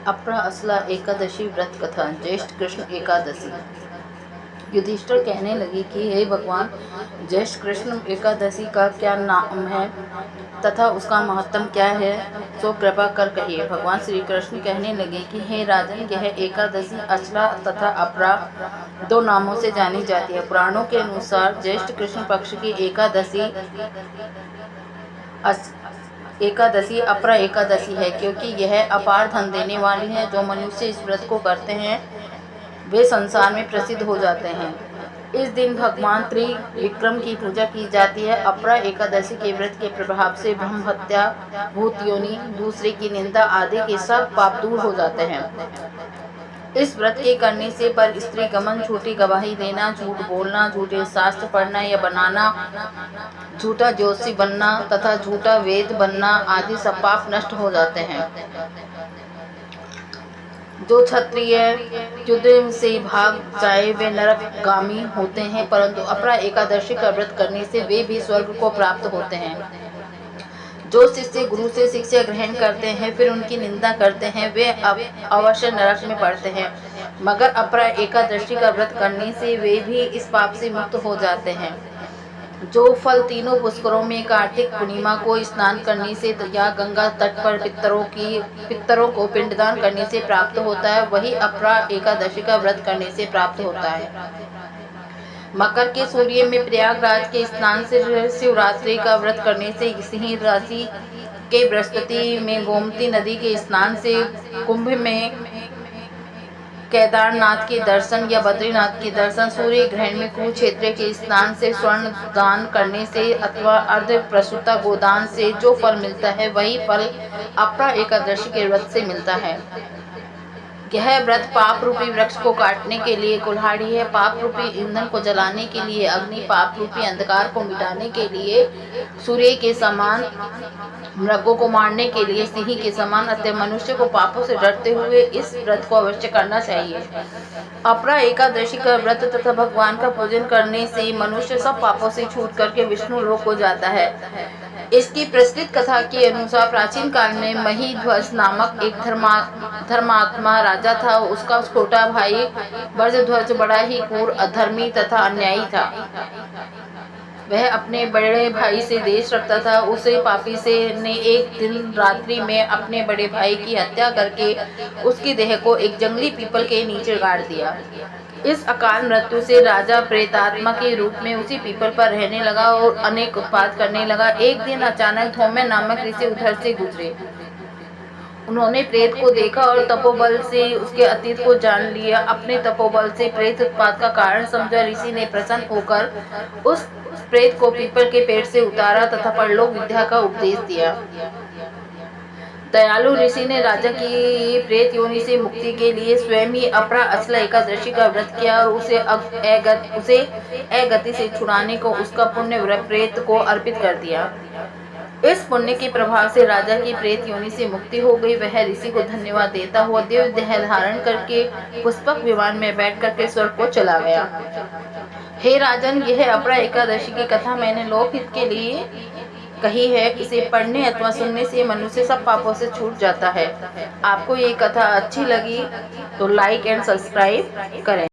अपरा असला एकादशी व्रत कथा। ज्येष्ठ कृष्ण एकादशी। युधिष्ठिर कहने लगे कि हे भगवान, ज्येष्ठ कृष्ण एकादशी का क्या नाम है तथा उसका महत्व क्या है, सो कृपा कर कहिए। भगवान श्री कृष्ण कहने लगे कि हे राजन, यह एकादशी अचला तथा अपरा दो नामों से जानी जाती है। पुराणों के अनुसार ज्येष्ठ कृष्ण पक्ष की एकादशी अपरा एकादशी है, क्योंकि यह अपार धन देने वाली है। जो मनुष्य इस व्रत को करते हैं वे संसार में प्रसिद्ध हो जाते हैं। इस दिन भगवान त्रिविक्रम की पूजा की जाती है। अपरा एकादशी के व्रत के प्रभाव से ब्रह्म हत्या, भूत योनि, दूसरे की निंदा आदि के सब पाप दूर हो जाते हैं। इस व्रत के करने से पर स्त्री गमन, झूठी गवाही देना, झूठ बोलना, झूठे शास्त्र पढ़ना या बनाना, झूठा ज्योतिषी बनना तथा झूठा वेद बनना आदि सब पाप नष्ट हो जाते हैं। जो क्षत्रिय युद्ध से भाग जाए वे नरकगामी होते हैं, परंतु अपरा एकादशी का व्रत करने से वे भी स्वर्ग को प्राप्त होते हैं। जो शिष्य गुरु से शिक्षा ग्रहण करते हैं फिर उनकी निंदा करते हैं वे अवश्य नरक में पड़ते हैं, मगर अपरा एकादशी का व्रत करने से वे भी इस पाप से मुक्त हो जाते हैं। जो फल तीनों पुष्करों में कार्तिक पूर्णिमा को स्नान करने से या गंगा तट पर पितरों को पिंडदान करने से प्राप्त होता है, वही अपरा एकादशी का व्रत करने से प्राप्त होता है। मकर के सूर्य में प्रयागराज के स्नान से, शिवरात्रि का व्रत करने से, सिंह राशि के बृहस्पति में गोमती नदी के स्नान से, कुंभ में केदारनाथ के दर्शन या बद्रीनाथ के दर्शन, सूर्य ग्रहण में कुरुक्षेत्र के स्नान से, स्वर्ण दान करने से अथवा अर्ध प्रसूता गोदान से जो फल मिलता है वही फल अपरा एकादशी के व्रत से मिलता है। यह व्रत पाप रूपी वृक्ष को काटने के लिए कुल्हाड़ी है, पाप रूपी ईंधन को जलाने के लिए अग्नि, पाप रूपी अंधकार को मिटाने के लिए सूर्य के समान, मृगों को मारने के लिए सिंह के समान, अतः मनुष्य को पापों से डरते हुए इस व्रत को अवश्य करना चाहिए। अपरा एकादशी का व्रत तथा भगवान का पूजन करने से मनुष्य सब पापों से छूट करके विष्णु लोक को जाता है। इसकी प्रचलित कथा के अनुसार प्राचीन काल में महीध्वज नामक एक धर्मात्मा राजा था। उसका छोटा भाई भरद्वाज बड़ा ही क्रूर, अधर्मी तथा अन्यायी था। वह अपने बड़े भाई से द्वेष रखता था। उसे पापी ने एक दिन रात्रि में अपने बड़े भाई की हत्या करके उसकी देह को एक जंगली पीपल के नीचे गाड़ दिया। इस अकाल मृत्यु से राजा प्रेतात्मा के रूप में उसी पीपल पर रहने लगा और अनेक उत्पात करने लगा। एक दिन अचानक धौम्य नामक ऋषि उधर से गुजरे। उन्होंने प्रेत को देखा और तपोबल से उसके अतीत को जान लिया। अपने तपोबल से प्रेत उत्पात का कारण समझा ऋषि ने प्रसन्न होकर उस प्रेत को पीपल के पेड़ से उतारा तथा परलोक विद्या का उपदेश दिया। दयालु ऋषि ने राजा की प्रेत योनि से मुक्ति के लिए स्वयं ही अपरा असला एकादशी का व्रत किया और उसे अगति से छुड़ाने को उसका पुण्य प्रेत को अर्पित कर दिया। इस पुण्य के प्रभाव से राजा की प्रेत योनि से मुक्ति हो गई। वह ऋषि को धन्यवाद देता हुआ दिव्य देह धारण करके पुष्पक विमान में बैठ करके स्वर्ग को चला गया। हे राजन, यह अपरा एकादशी की कथा मैंने लोकहित के लिए कही है। इसे पढ़ने अथवा सुनने से मनुष्य सब पापों से छूट जाता है। आपको ये कथा अच्छी लगी तो लाइक एंड सब्सक्राइब करें।